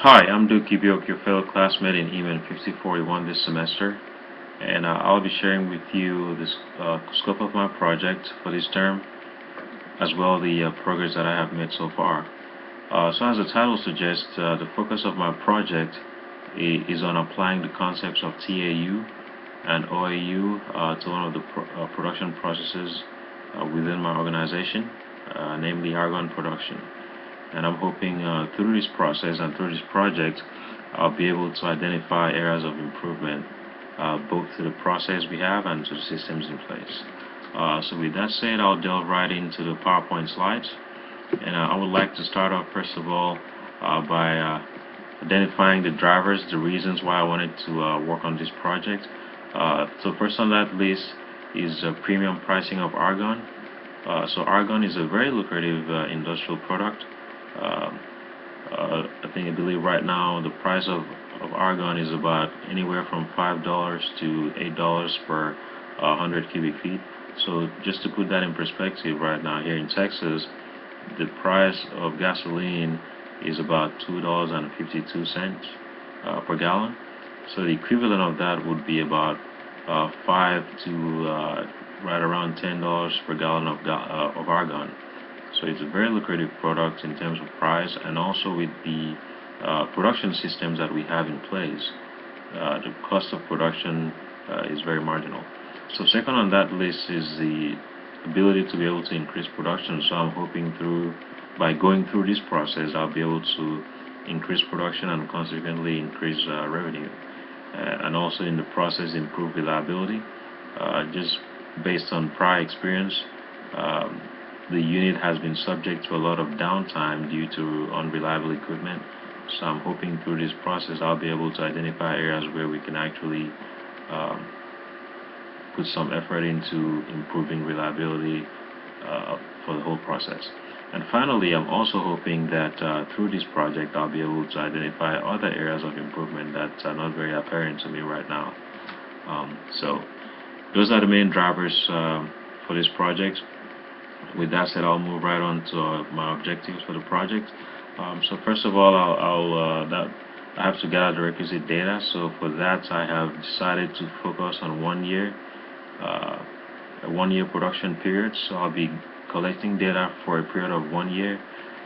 Hi, I'm Duke Ibiok, your fellow classmate in EMN 5041 this semester, and I'll be sharing with you the scope of my project for this term, as well the progress that I have made so far. So as the title suggests, the focus of my project is on applying the concepts of TAU and OAU to one of the production processes within my organization, namely argon production. And I'm hoping through this process and through this project, I'll be able to identify areas of improvement, both to the process we have and to the systems in place. So with that said, I'll delve right into the PowerPoint slides. And I would like to start off, first of all, by identifying the drivers, the reasons why I wanted to work on this project. So first on that list is premium pricing of argon. So argon is a very lucrative industrial product. I believe right now the price of argon is about anywhere from $5 to $8 per 100 cubic feet. So just to put that in perspective, right now here in Texas, the price of gasoline is about $2.52 per gallon. So the equivalent of that would be about 5 to right around $10 per gallon of argon. So it's a very lucrative product in terms of price, and also with the production systems that we have in place, the cost of production is very marginal. So second on that list is the ability to be able to increase production. So I'm hoping by going through this process, I'll be able to increase production and consequently increase revenue, and also in the process improve reliability. Just based on prior experience, the unit has been subject to a lot of downtime due to unreliable equipment. So I'm hoping through this process I'll be able to identify areas where we can actually put some effort into improving reliability for the whole process. And finally, I'm also hoping that through this project I'll be able to identify other areas of improvement that are not very apparent to me right now. So those are the main drivers for this project. With that said, I'll move right on to my objectives for the project. So first of all, I have to gather the requisite data. So for that, I have decided to focus on a 1 year production period. So I'll be collecting data for a period of 1 year,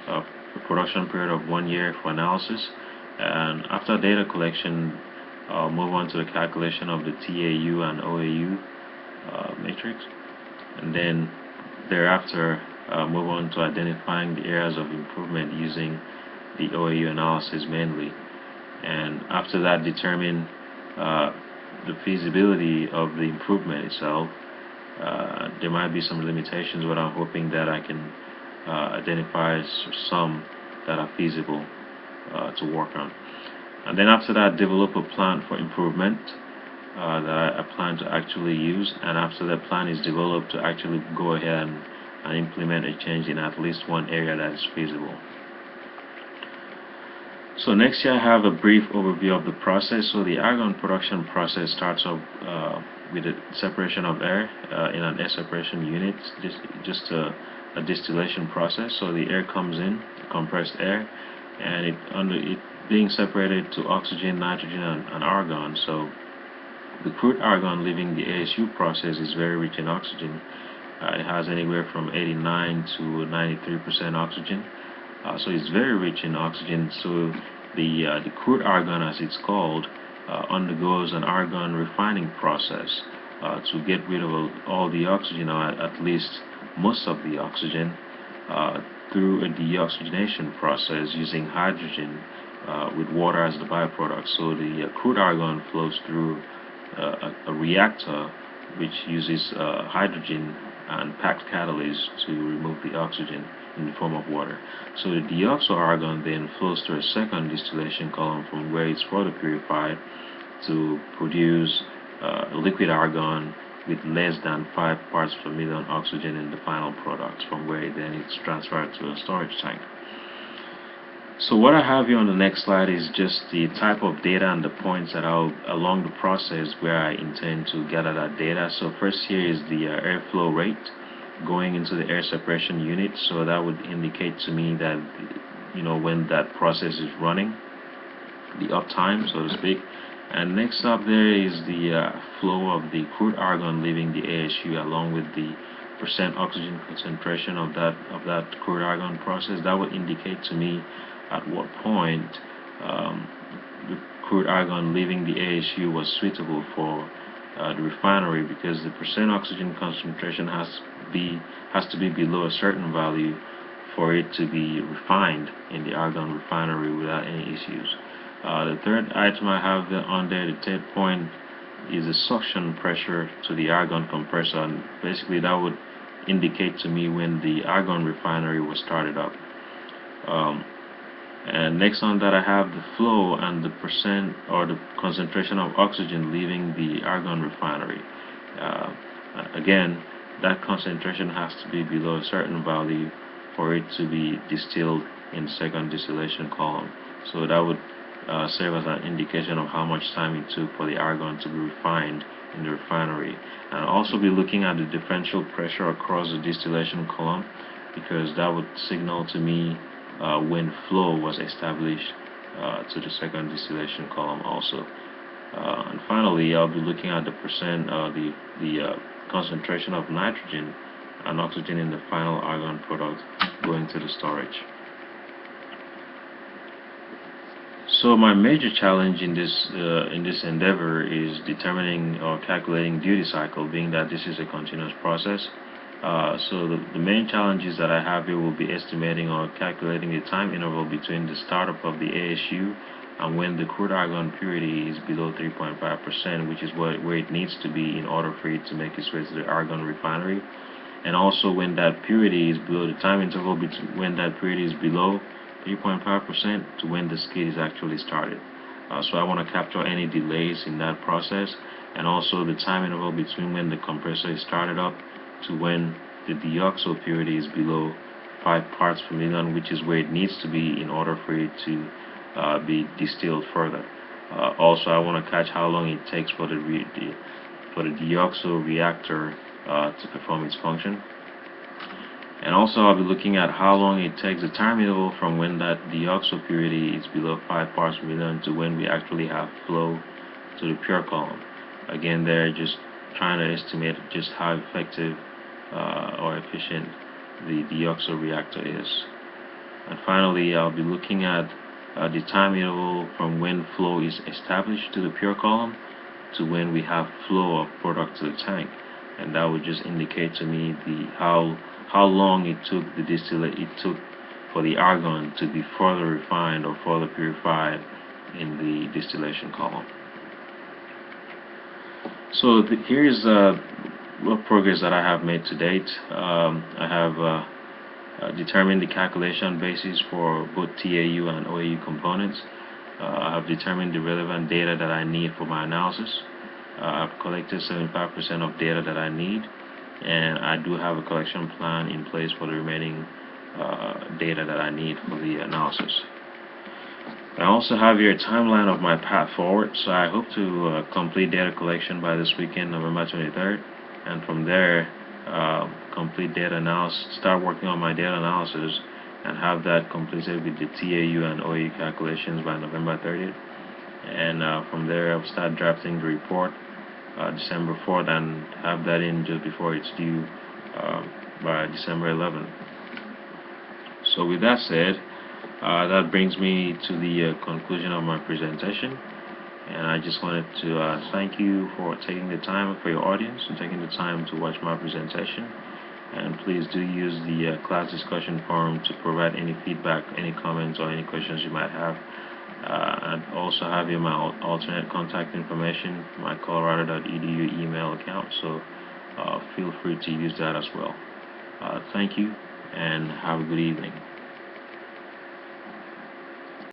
a production period of 1 year for analysis. And after data collection, I'll move on to the calculation of the TAU and OAU matrix, and then thereafter move on to identifying the areas of improvement using the OAU analysis mainly, and after that determine the feasibility of the improvement itself. There might be some limitations, but I'm hoping that I can identify some that are feasible to work on. And then after that, develop a plan for improvement that I plan to actually use. And after the plan is developed, to actually go ahead and implement a change in at least one area that is feasible. So next here I have a brief overview of the process. So the argon production process starts off with the separation of air in an air separation unit, just a distillation process. So the air comes in, compressed air, and it being separated to oxygen, nitrogen, and argon. So the crude argon leaving the ASU process is very rich in oxygen. It has anywhere from 89 to 93% oxygen. So it's very rich in oxygen. So the crude argon, as it's called, undergoes an argon refining process to get rid of all the oxygen, or at least most of the oxygen, through a deoxygenation process using hydrogen with water as the byproduct. So the crude argon flows through a reactor which uses hydrogen and packed catalyst to remove the oxygen in the form of water. So the deoxo argon then flows through a second distillation column from where it's further purified to produce liquid argon with less than 5 parts per million oxygen in the final product, from where then it's transferred to a storage tank. So what I have here on the next slide is just the type of data and the points that are along the process where I intend to gather that data. So first here is the airflow rate going into the air separation unit. So that would indicate to me that when that process is running. the uptime, so to speak. And next up there is the flow of the crude argon leaving the ASU, along with the percent oxygen concentration of that crude argon process. That would indicate to me at what point um, the crude argon leaving the ASU was suitable for the refinery, because the percent oxygen concentration has to be below a certain value for it to be refined in the argon refinery without any issues. The third item I have on there, the third point, is the suction pressure to the argon compressor, and basically that would indicate to me when the argon refinery was started up. And next on that, I have the flow and the percent or the concentration of oxygen leaving the argon refinery. Again, that concentration has to be below a certain value for it to be distilled in the second distillation column. So that would serve as an indication of how much time it took for the argon to be refined in the refinery. And I'll also be looking at the differential pressure across the distillation column, because that would signal to me when flow was established to the second distillation column also. And finally, I'll be looking at the percent, the concentration of nitrogen and oxygen in the final argon product going to the storage. So my major challenge in this endeavor is determining or calculating duty cycle, being that this is a continuous process. So the main challenges that I have here will be estimating or calculating the time interval between the startup of the ASU and when the crude argon purity is below 3.5%, which is where it needs to be in order for it to make its way to the argon refinery, and also when that purity is below, the time interval between when that purity is below 3.5% to when the skid is actually started. So I want to capture any delays in that process, and also the time interval between when the compressor is started up to when the deoxo purity is below 5 parts per million, which is where it needs to be in order for it to be distilled further. Also, I want to catch how long it takes for the deoxo reactor to perform its function. And also, I'll be looking at how long it takes, the time interval from when that deoxo purity is below 5 parts per million to when we actually have flow to the pure column. Again, they're just trying to estimate just how effective or efficient the deoxo reactor is. And finally, I'll be looking at the time interval from when flow is established to the pure column to when we have flow of product to the tank, and that would just indicate to me how long it took for the argon to be further refined or further purified in the distillation column. So here is what progress that I have made to date. I have determined the calculation basis for both TAU and OAU components. I have determined the relevant data that I need for my analysis. I've collected 75% of data that I need, and I do have a collection plan in place for the remaining data that I need for the analysis. I also have here a timeline of my path forward, so I hope to complete data collection by this weekend, November 23rd, and from there complete data analysis, start working on my data analysis, and have that completed with the TAU and OAU calculations by November 30th. And from there I'll start drafting the report December 4th and have that in just before it's due by December 11th. So with that said, that brings me to the conclusion of my presentation, and I just wanted to thank you for taking the time, for your audience, and taking the time to watch my presentation. And please do use the class discussion forum to provide any feedback, any comments, or any questions you might have. I also have here my alternate contact information, my colorado.edu email account, so feel free to use that as well. Thank you, and have a good evening.